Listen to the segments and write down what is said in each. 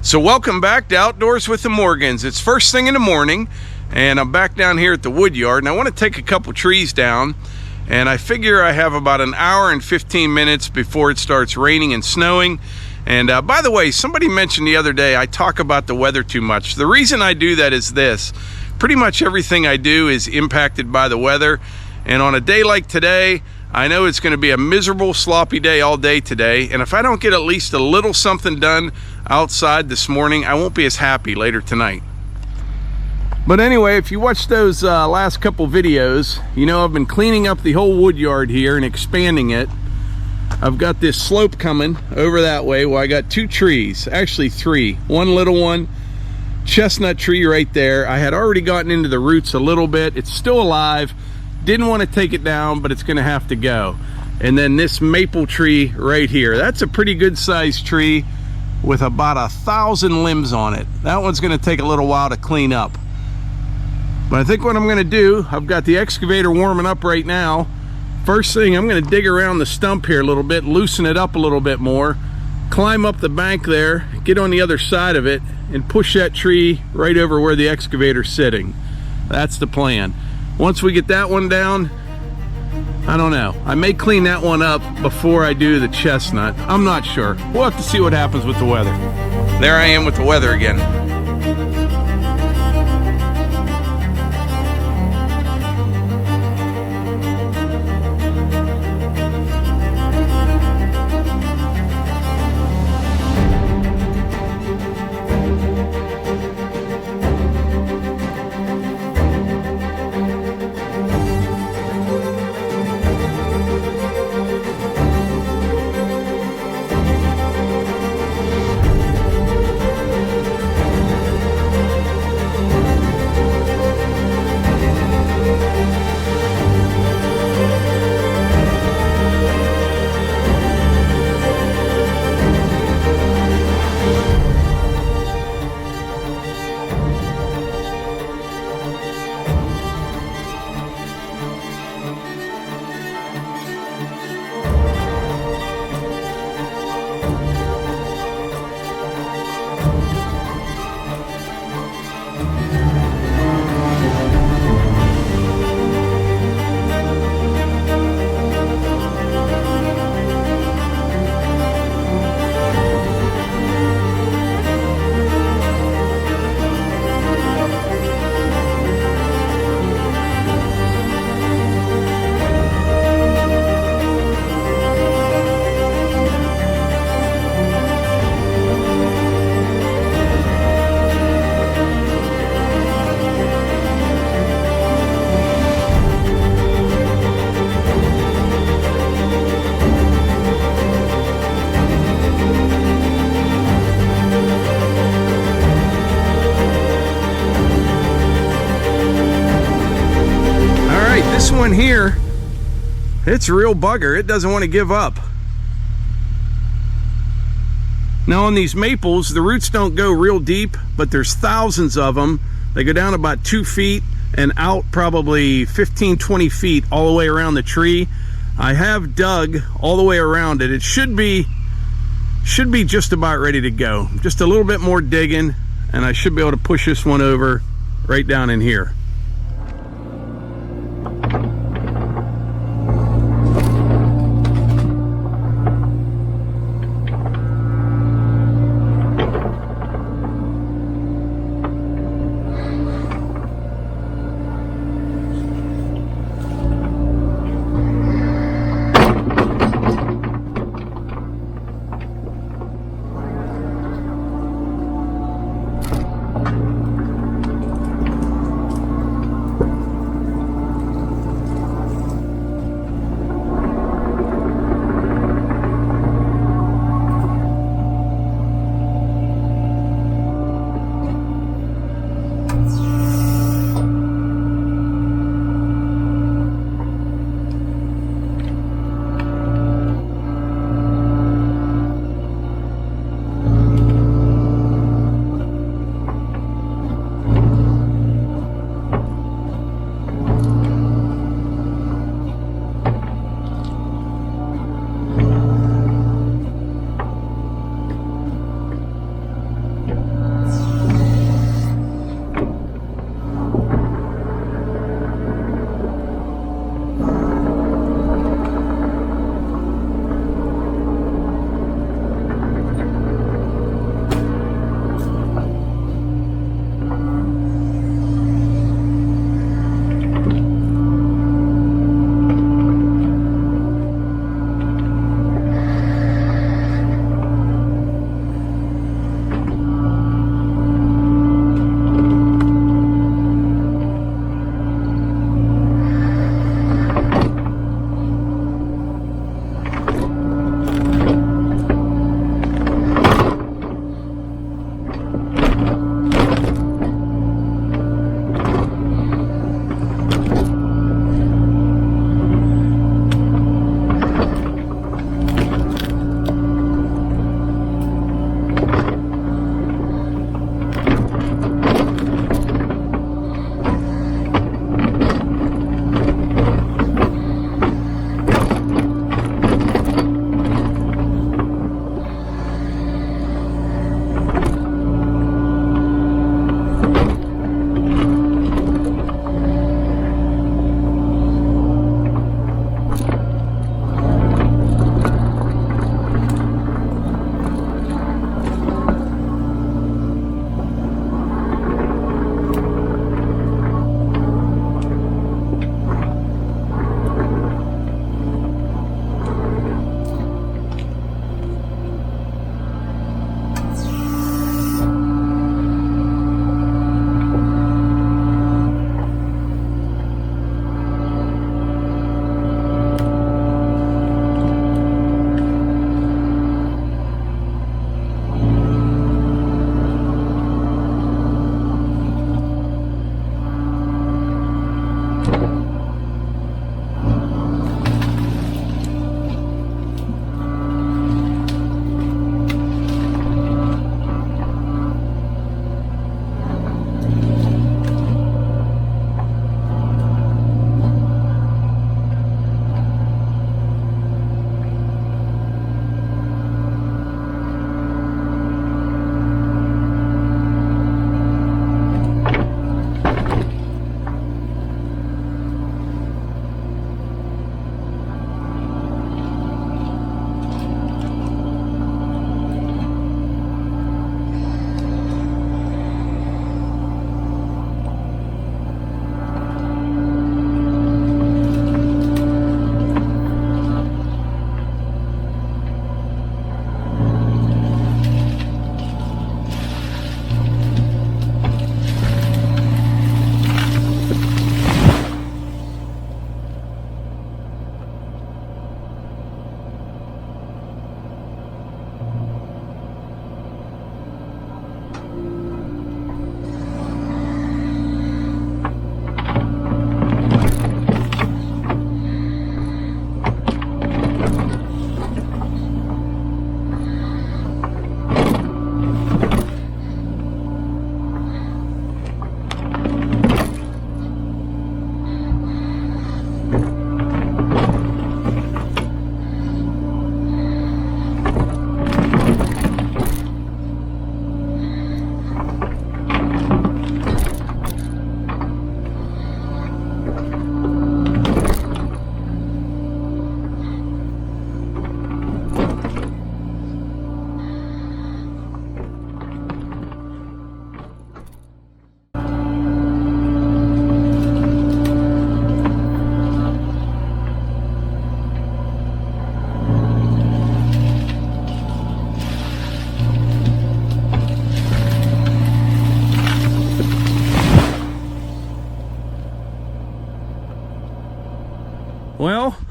So welcome back to Outdoors with the Morgans. It's first thing in the morning and I'm back down here at the wood yard, and I want to take a couple trees down, and I figure I have about an hour and 15 minutes before it starts raining and snowing. And by the way, somebody mentioned the other day I talk about the weather too much. The reason I do that is this: pretty much everything I do is impacted by the weather, and on a day like today, I know it's going to be a miserable, sloppy day all day today, and if I don't get at least a little something done outside this morning, I won't be as happy later tonight. But anyway, if you watch those last couple videos, you know I've been cleaning up the whole wood yard here and expanding it. I've got this slope coming over that way. Well, I got two trees, actually three. One little one, chestnut tree right there. I had already gotten into the roots a little bit. It's still alive. Didn't want to take it down, but it's going to have to go. And then this maple tree right here. That's a pretty good sized tree with about 1,000 limbs on it. That one's going to take a little while to clean up. But I think what I'm going to do, I've got the excavator warming up right now. First thing, I'm going to dig around the stump here a little bit, loosen it up a little bit more, climb up the bank there, get on the other side of it, and push that tree right over where the excavator's sitting. That's the plan. Once we get that one down, I don't know. I may clean that one up before I do the chestnut. I'm not sure. We'll have to see what happens with the weather. There I am with the weather again. This one here, it's a real bugger. It doesn't want to give up. Now on these maples, the roots don't go real deep, but there's thousands of them. They go down about 2 feet and out probably 15-20 feet all the way around the tree. I have dug all the way around it. It should be just about ready to go. Just a little bit more digging and I should be able to push this one over right down in here.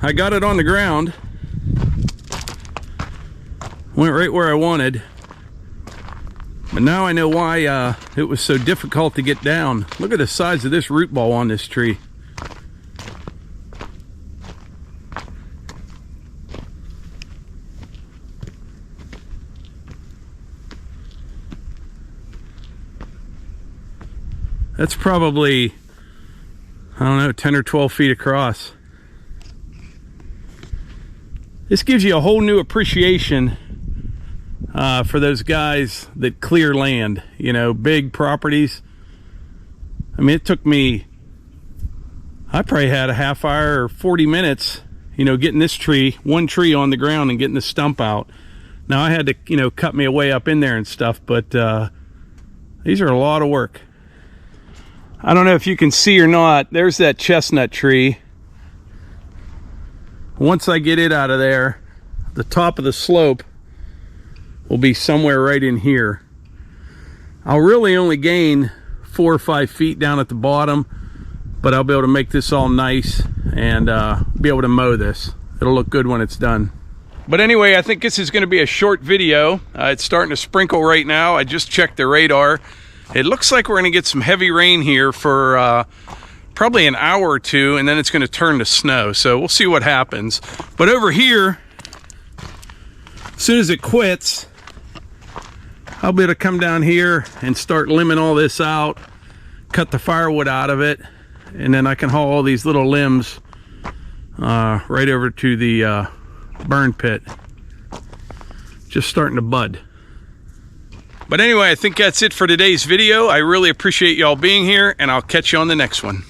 I got it on the ground. Went right where I wanted. But now I know why it was so difficult to get down. Look at the size of this root ball on this tree. That's probably, I don't know, 10 or 12 feet across. This gives you a whole new appreciation for those guys that clear land, you know, big properties. I mean, it took me, I probably had a half hour or 40 minutes, you know, getting this tree, one tree on the ground and getting the stump out. Now I had to, you know, cut me a way up in there and stuff, but these are a lot of work. I don't know if you can see or not, there's that chestnut tree. Once I get it out of there, the top of the slope will be somewhere right in here. I'll really only gain 4 or 5 feet down at the bottom, but I'll be able to make this all nice and be able to mow this. It'll look good when it's done. But anyway, I think this is going to be a short video. It's starting to sprinkle right now. I just checked the radar. It looks like we're going to get some heavy rain here for probably an hour or two, and then it's going to turn to snow. So we'll see what happens. But over here, as soon as it quits, I'll be able to come down here and start limbing all this out, cut the firewood out of it, and then I can haul all these little limbs right over to the burn pit. Just starting to bud. But anyway, I think that's it for today's video. I really appreciate y'all being here, and I'll catch you on the next one.